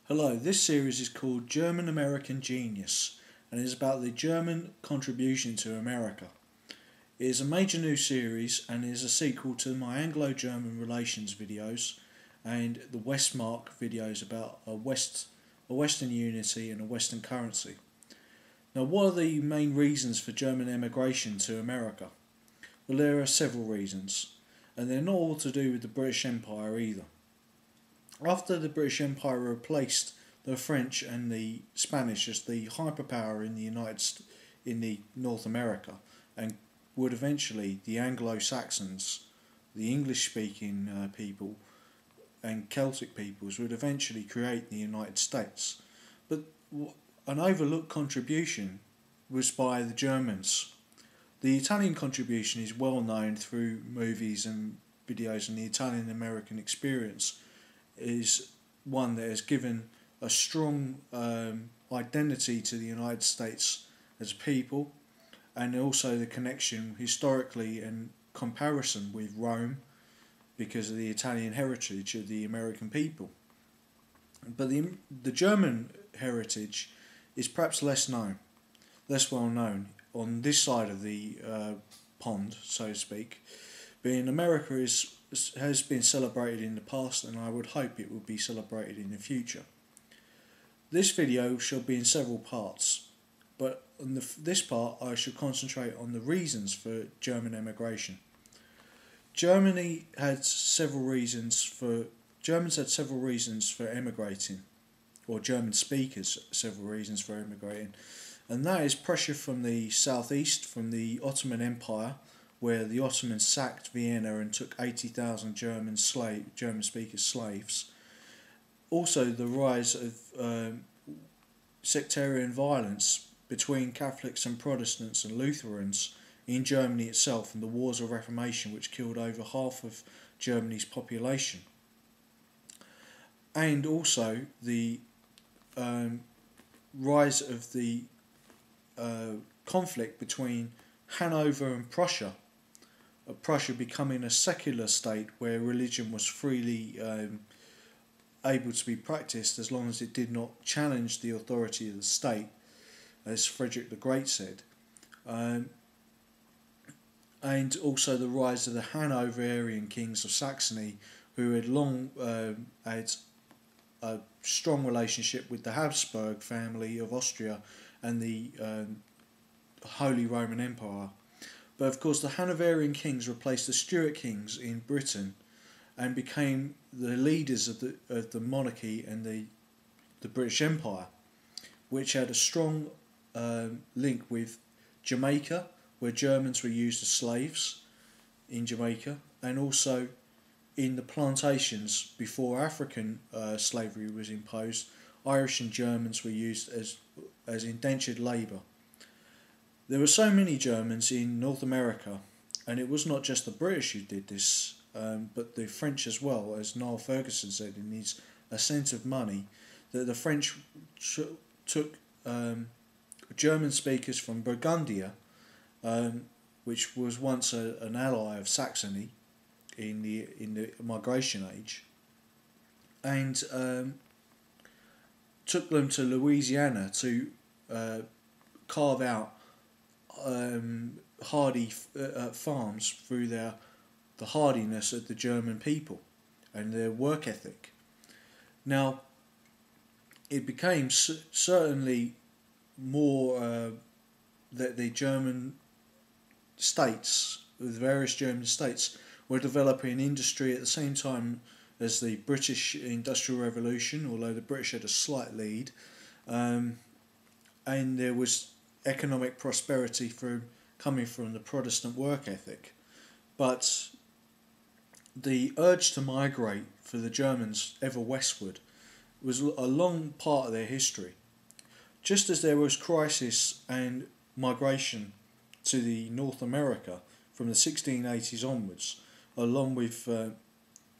Hello, this series is called German American Genius and is about the German contribution to America. It is a major new series and is a sequel to my Anglo-German relations videos and the Westmark videos about a Western unity and a Western currency. Now, what are the main reasons for German emigration to America? Well, there are several reasons, and they're not all to do with the British Empire either. After the British Empire replaced the French and the Spanish as the hyperpower in the North America, and would eventually the Anglo-Saxons, the English-speaking people, and Celtic peoples would eventually create the United States. But an overlooked contribution was by the Germans. The Italian contribution is well known through movies and videos, and the Italian American experience is one that has given a strong identity to the United States as a people, and also the connection historically and comparison with Rome because of the Italian heritage of the American people. But the German heritage is perhaps less well known on this side of the pond, so to speak. Being America has been celebrated in the past, and I would hope it will be celebrated in the future. This video shall be in several parts, but in this part I shall concentrate on the reasons for German emigration. Germans had several reasons for emigrating, or German speakers several reasons for emigrating, and that is pressure from the southeast, from the Ottoman Empire, where the Ottomans sacked Vienna and took 80,000 German speaker slaves. Also, the rise of sectarian violence between Catholics and Protestants and Lutherans in Germany itself, and the Wars of Reformation, which killed over half of Germany's population. And also the rise of the conflict between Hanover and Prussia, Prussia becoming a secular state where religion was freely able to be practiced as long as it did not challenge the authority of the state, as Frederick the Great said. And also the rise of the Hanoverian kings of Saxony, who had long had a strong relationship with the Habsburg family of Austria and the Holy Roman Empire. But of course the Hanoverian kings replaced the Stuart kings in Britain and became the leaders of the monarchy and the British Empire, which had a strong link with Jamaica, where Germans were used as slaves in Jamaica, and also in the plantations before African slavery was imposed. Irish and Germans were used as indentured labour. There were so many Germans in North America, and it was not just the British who did this, but the French as well, as Niall Ferguson said in his Ascent of Money, that the French took German speakers from Burgundia, which was once an ally of Saxony in the migration age, and took them to Louisiana to carve out hardy farms through the hardiness of the German people and their work ethic. Now, it became certainly more that the German states, the various German states, were developing industry at the same time as the British Industrial Revolution, although the British had a slight lead, and there was economic prosperity coming from the Protestant work ethic. But the urge to migrate for the Germans ever westward was a long part of their history. Just as there was crisis and migration to the North America from the 1680s onwards, along with,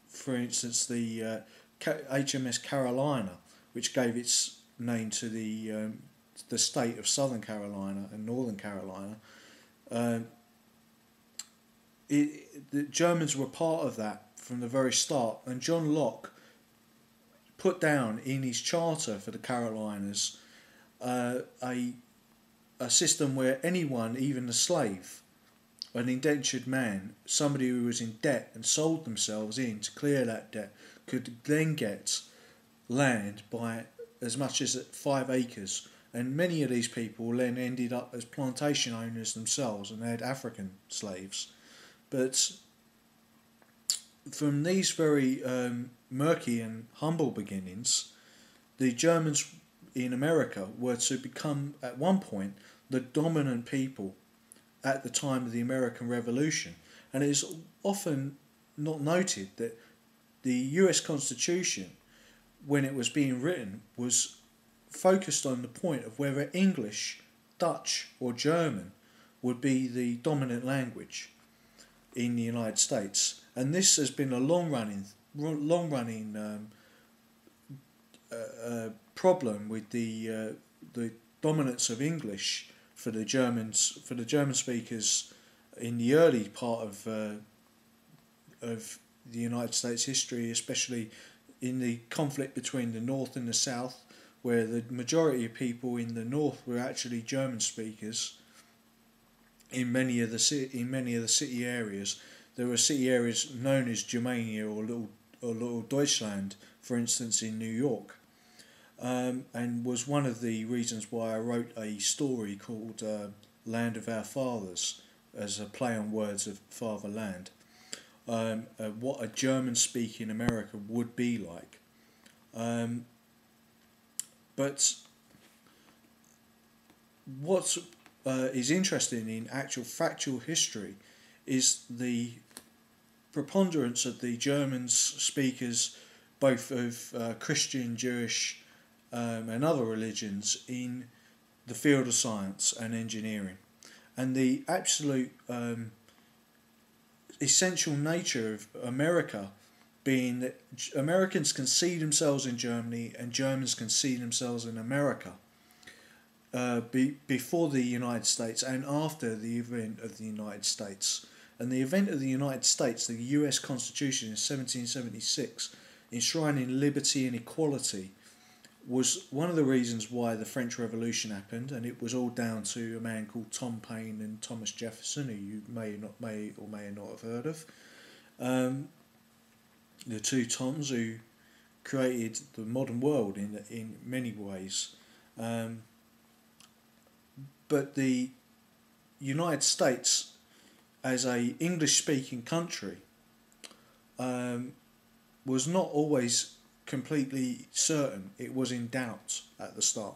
for instance, the HMS Carolina, which gave its name to the state of Southern Carolina and Northern Carolina. The Germans were part of that from the very start, and John Locke put down in his charter for the Carolinas a system where anyone, even a slave, an indentured man, somebody who was in debt and sold themselves in to clear that debt, could then get land by as much as 5 acres. And many of these people then ended up as plantation owners themselves, and they had African slaves. But from these very murky and humble beginnings, the Germans in America were to become, at one point, the dominant people at the time of the American Revolution. And it is often not noted that the US Constitution, when it was being written, was focused on the point of whether English, Dutch or German would be the dominant language in the United States. And this has been a long-running problem with the dominance of English for the Germans, for the German speakers in the early part of the United States history, especially in the conflict between the North and the South, where the majority of people in the North were actually German speakers. In many of the city areas, there were city areas known as Germania or Little Deutschland, for instance, in New York. And was one of the reasons why I wrote a story called Land of Our Fathers, as a play on words of fatherland. What a German-speaking America would be like. But what is interesting in actual factual history is the preponderance of the German speakers, both of Christian, Jewish, and other religions, in the field of science and engineering, and the absolute essential nature of America being that Americans can see themselves in Germany and Germans can see themselves in America before the United States and after the event of the United States. And the event of the United States, the US Constitution in 1776, enshrining liberty and equality, was one of the reasons why the French Revolution happened, and it was all down to a man called Tom Paine and Thomas Jefferson, who you may or may not have heard of. The two Toms who created the modern world in many ways. But the United States, as a English-speaking country, was not always completely certain. It was in doubt at the start.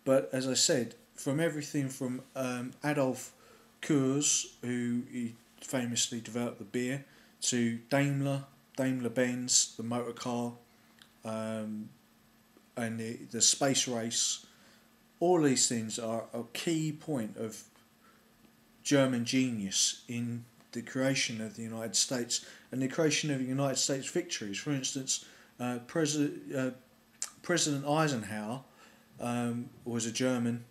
But as I said, from everything from Adolf Coors, who he famously developed the beer, to Daimler-Benz, the motor car, and the space race, all these things are a key point of German genius in the creation of the United States and the creation of the United States victories. For instance, President Eisenhower was a German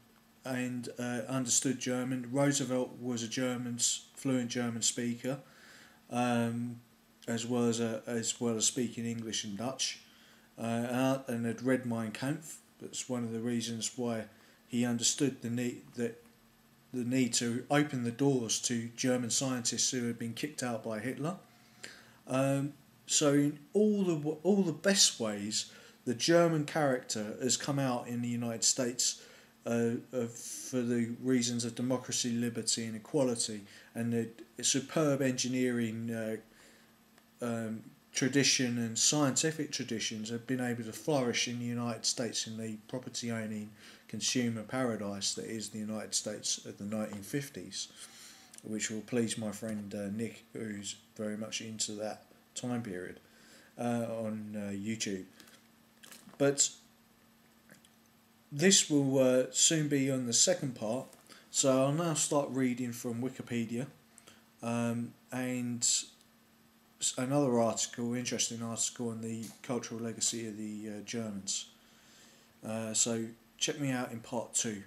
and understood German. Roosevelt was a fluent German speaker, as well as speaking English and Dutch, and had read Mein Kampf. That's one of the reasons why he understood the need to open the doors to German scientists who had been kicked out by Hitler. So in all the best ways, the German character has come out in the United States for the reasons of democracy, liberty and equality, and the superb engineering tradition and scientific traditions have been able to flourish in the United States in the property-owning consumer paradise that is the United States of the 1950s, which will please my friend Nick, who's very much into that time period, on YouTube. But this will soon be on the second part, so I'll now start reading from Wikipedia, and another interesting article on the cultural legacy of the Germans. So check me out in part 2.